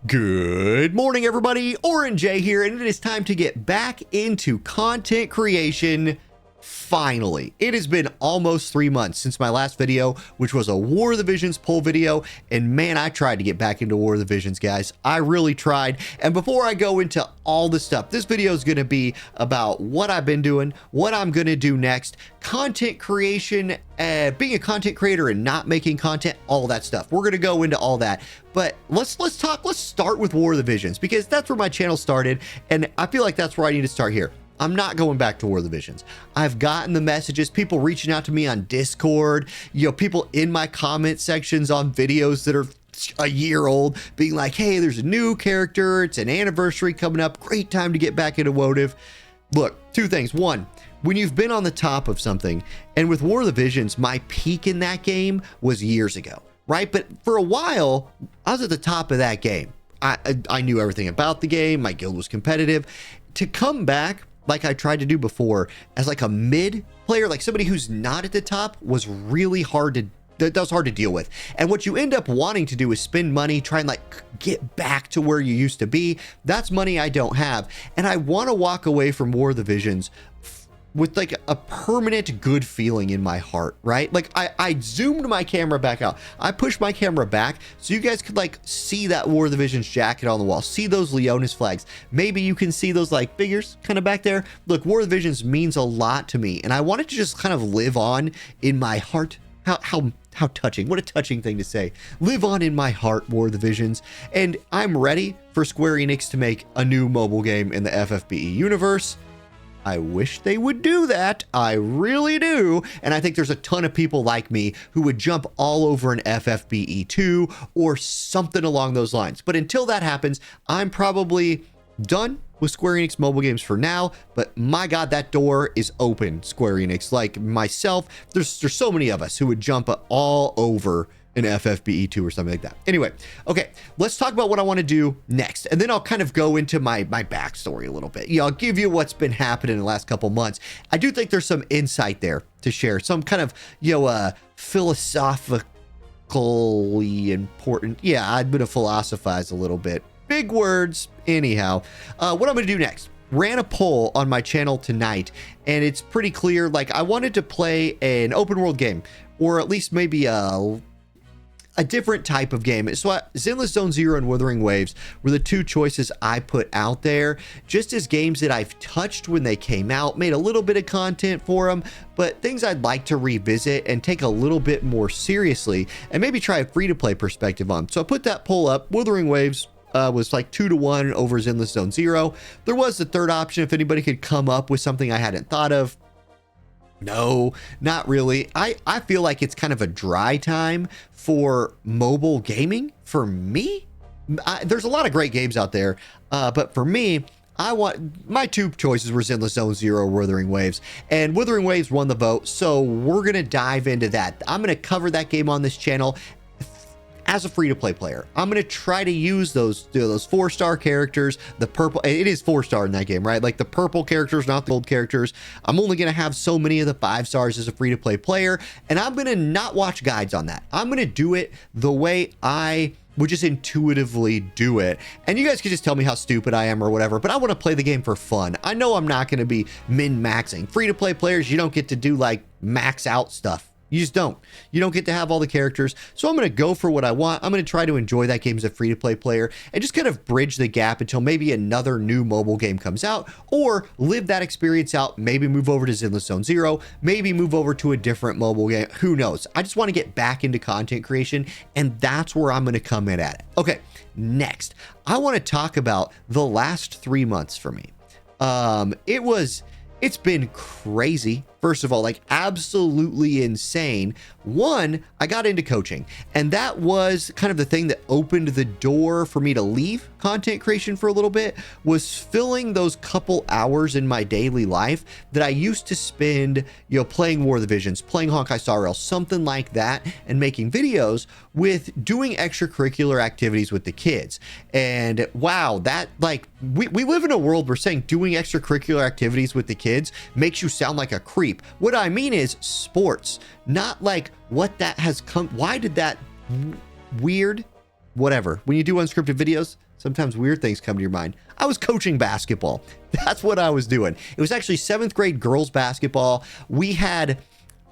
Good morning, everybody. Orange J here, and it is time to get back into content creation. Finally, it has been almost 3 months since my last video, which was a War of the Visions poll video. And man, I tried to get back into War of the Visions, guys. I really tried. And before I go into all the stuff, this video is going to be about what I've been doing, what I'm going to do next, content creation, being a content creator and not making content, all that stuff. We're going to go into all that. But let's start with War of the Visions, because that's where my channel started. And I feel like that's where I need to start here. I'm not going back to War of the Visions. I've gotten the messages, people reaching out to me on Discord, people in my comment sections on videos that are a year old being like, hey, there's a new character. It's an anniversary coming up. Great time to get back into WotV. Look, two things. One, when you've been on the top of something, and with War of the Visions, my peak in that game was years ago, right? But for a while, I was at the top of that game. I knew everything about the game. My guild was competitive. To come back, like I tried to do before, as like a mid player, like somebody who's not at the top, was really hard to, that was hard to deal with. And what you end up wanting to do is spend money, try and like get back to where you used to be. That's money I don't have. And I want to walk away from War of the Visions with like a permanent good feeling in my heart, right? Like I zoomed my camera back out. I pushed my camera back so you guys could like see that War of the Visions jacket on the wall, see those Leonis flags. Maybe you can see those like figures kind of back there. Look, War of the Visions means a lot to me, and I wanted to just kind of live on in my heart. How touching. What a touching thing to say. Live on in my heart, War of the Visions. And I'm ready for Square Enix to make a new mobile game in the FFBE universe. I wish they would do that. I really do. And I think there's a ton of people like me who would jump all over an FFBE 2 or something along those lines. But until that happens, I'm probably done with Square Enix mobile games for now. But my God, that door is open, Square Enix. Like myself, there's so many of us who would jump all over an FFBE 2 or something like that. Anyway, okay, let's talk about what I want to do next. And then I'll kind of go into my backstory a little bit. I'll give you what's been happening in the last couple months. I do think there's some insight there to share, some kind of, philosophically important. Yeah, I'm going to philosophize a little bit. Big words. Anyhow, what I'm going to do next. Ran a poll on my channel tonight, and it's pretty clear. Like, I wanted to play an open world game, or at least maybe a different type of game. So Zenless Zone Zero and Wuthering Waves were the two choices I put out there, just as games that I've touched when they came out, made a little bit of content for them, but things I'd like to revisit and take a little bit more seriously, and maybe try a free-to-play perspective on. So I put that poll up. Wuthering Waves was like 2-1 over Zenless Zone Zero. There was the third option if anybody could come up with something I hadn't thought of. No, not really. I feel like it's kind of a dry time for mobile gaming for me. There's a lot of great games out there, but for me, my two choices were Zenless Zone Zero, Wuthering Waves, and Wuthering Waves won the vote. So we're going to dive into that. I'm going to cover that game on this channel as a free-to-play player. I'm going to try to use those 4-star characters, the purple, it is 4-star in that game, right? Like the purple characters, not the gold characters. I'm only going to have so many of the 5 stars as a free-to-play player, and I'm going to not watch guides on that. I'm going to do it the way I would just intuitively do it. And you guys can just tell me how stupid I am or whatever, but I want to play the game for fun. I know I'm not going to be min-maxing. Free-to-play players, you don't get to do like max out stuff. You just don't. You don't get to have all the characters. So I'm going to go for what I want. I'm going to try to enjoy that game as a free-to-play player and just kind of bridge the gap until maybe another new mobile game comes out, or live that experience out, maybe move over to Zenless Zone Zero, maybe move over to a different mobile game. Who knows? I just want to get back into content creation, and that's where I'm going to come in at it. Okay, next, I want to talk about the last 3 months for me. It's been crazy. First of all, like absolutely insane. One, I got into coaching, and that was kind of the thing that opened the door for me to leave content creation for a little bit, was filling those couple hours in my daily life that I used to spend, playing War of the Visions, playing Honkai Star Rail, something like that, and making videos, with doing extracurricular activities with the kids. And wow, that like, we live in a world where saying doing extracurricular activities with the kids makes you sound like a creep. What I mean is sports, not like what that has come. Why did that weird whatever. When you do unscripted videos, sometimes weird things come to your mind. I was coaching basketball. That's what I was doing. It was actually 7th grade girls basketball. We had,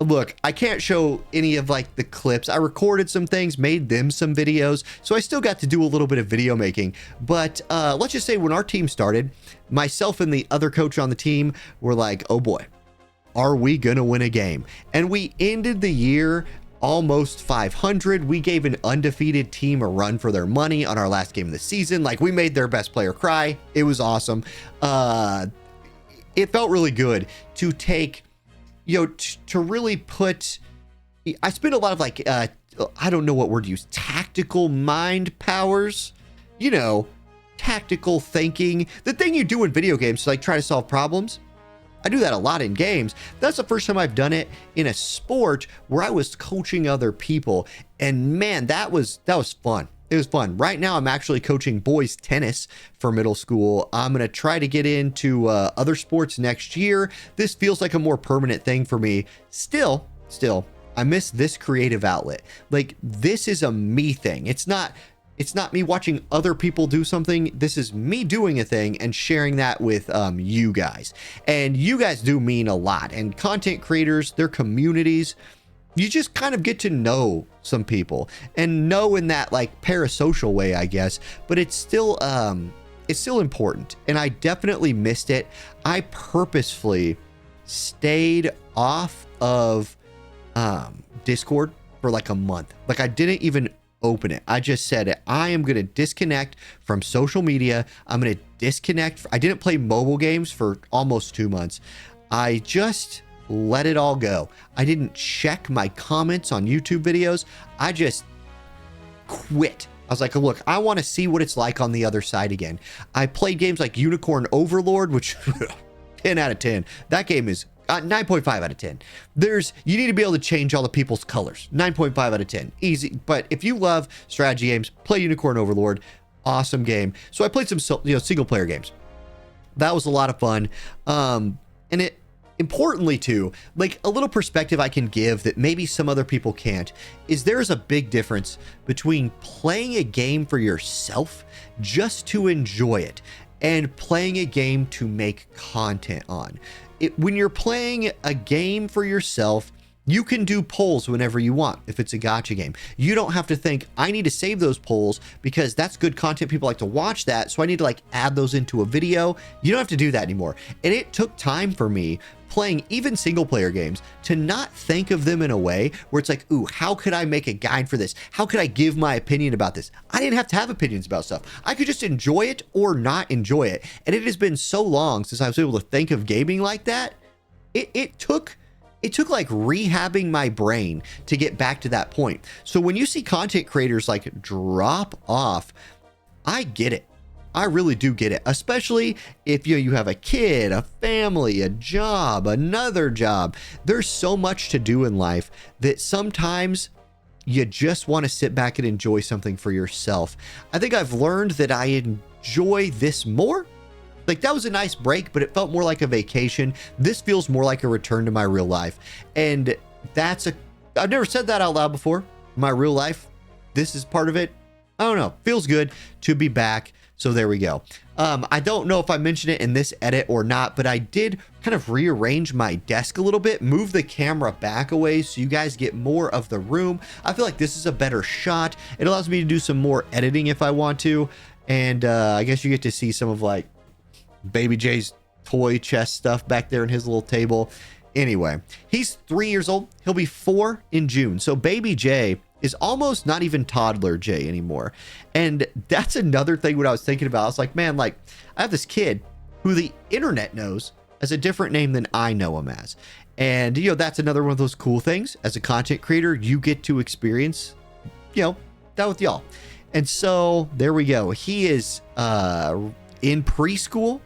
look, I can't show any of like the clips. I recorded some things, made them some videos. So I still got to do a little bit of video making. But let's just say when our team started, myself and the other coach on the team were like, oh boy, are we going to win a game? And we ended the year almost 500. We gave an undefeated team a run for their money on our last game of the season. Like, we made their best player cry. It was awesome. It felt really good to take, you know, to really put, I spent a lot of like, I don't know what word to use, tactical mind powers, you know, tactical thinking, the thing you do in video games to like try to solve problems. I do that a lot in games. That's the first time I've done it in a sport where I was coaching other people. And man, that was fun. It was fun. Right now, I'm actually coaching boys tennis for middle school. I'm going to try to get into other sports next year. This feels like a more permanent thing for me. Still, I miss this creative outlet. Like, this is a me thing. It's not me watching other people do something. This is me doing a thing and sharing that with you guys. And you guys do mean a lot. And content creators, their communities, you just kind of get to know some people and know in that like parasocial way, I guess. But it's still important. And I definitely missed it. I purposefully stayed off of Discord for like a month. Like, I didn't even open it. I just said, I am going to disconnect from social media. I'm going to disconnect. I didn't play mobile games for almost 2 months. I just let it all go. I didn't check my comments on YouTube videos. I just quit. I was like, look, I want to see what it's like on the other side again. I played games like Unicorn Overlord, which 10 out of 10. That game is 9.5 out of 10. You need to be able to change all the people's colors. 9.5 out of 10. Easy. But if you love strategy games, play Unicorn Overlord. Awesome game. So I played some single player games. That was a lot of fun. And it, importantly too, like a little perspective I can give that maybe some other people can't, is there's a big difference between playing a game for yourself just to enjoy it and playing a game to make content on. When you're playing a game for yourself, you can do polls whenever you want if it's a gacha game. You don't have to think, I need to save those polls because that's good content. People like to watch that, so I need to like add those into a video. You don't have to do that anymore. And it took time for me playing even single player games to not think of them in a way where it's like, ooh, how could I make a guide for this? How could I give my opinion about this? I didn't have to have opinions about stuff. I could just enjoy it or not enjoy it. And it has been so long since I was able to think of gaming like that. It took like rehabbing my brain to get back to that point. So when you see content creators like drop off, I get it. I really do get it, especially if you have a kid, a family, a job, another job. There's so much to do in life that sometimes you just want to sit back and enjoy something for yourself. I think I've learned that I enjoy this more. Like, that was a nice break, but it felt more like a vacation. This feels more like a return to my real life. And I've never said that out loud before. My real life, this is part of it. I don't know. Feels good to be back. So there we go. I don't know if I mentioned it in this edit or not, but I did kind of rearrange my desk a little bit, move the camera back away so you guys get more of the room. I feel like this is a better shot. It allows me to do some more editing if I want to. And I guess you get to see some of like Baby J's toy chest stuff back there in his little table. Anyway, he's 3 years old. He'll be 4 in June. So Baby J is almost not even toddler J anymore. And that's another thing what I was thinking about. I was like, man, like, I have this kid who the internet knows as a different name than I know him as. And, that's another one of those cool things. As a content creator, you get to experience, that with y'all. And so there we go. He is in preschool.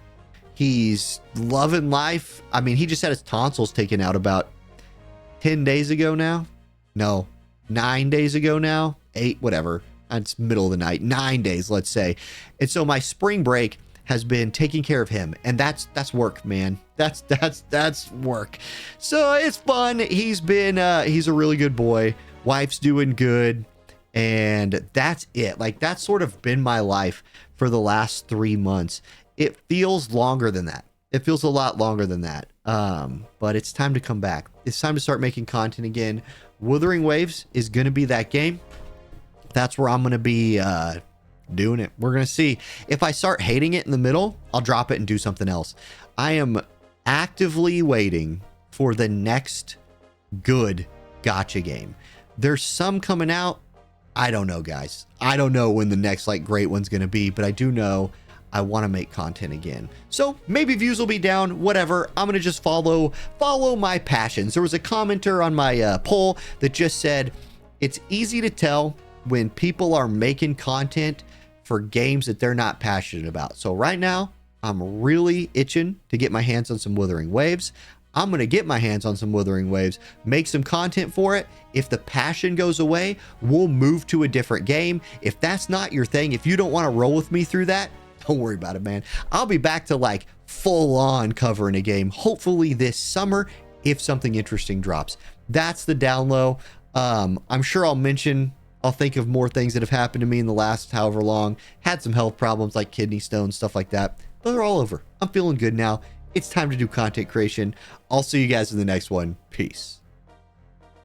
He's loving life. I mean, he just had his tonsils taken out about 10 days ago now. No, 9 days ago now. 8, whatever. It's middle of the night. 9 days, let's say. And so my spring break has been taking care of him. And that's work, man. That's work. So it's fun. He's a really good boy. Wife's doing good. And that's it. Like, that's sort of been my life for the last 3 months. It feels longer than that. It feels a lot longer than that. But it's time to come back. It's time to start making content again. Wuthering Waves is going to be that game. That's where I'm going to be doing it. We're going to see. If I start hating it in the middle, I'll drop it and do something else. I am actively waiting for the next good gacha game. There's some coming out. I don't know, guys. I don't know when the next like great one's going to be, but I do know I want to make content again. So maybe views will be down, whatever. I'm going to just follow my passions. There was a commenter on my poll that just said, it's easy to tell when people are making content for games that they're not passionate about. So right now, I'm really itching to get my hands on some Wuthering Waves. I'm going to get my hands on some Wuthering Waves, make some content for it. If the passion goes away, we'll move to a different game. If that's not your thing, if you don't want to roll with me through that, don't worry about it, man. I'll be back to like full on covering a game, hopefully this summer, if something interesting drops. That's the down low. I'm sure I'll think of more things that have happened to me in the last however long. Had some health problems like kidney stones, stuff like that. They're all over. I'm feeling good now. It's time to do content creation. I'll see you guys in the next one. Peace.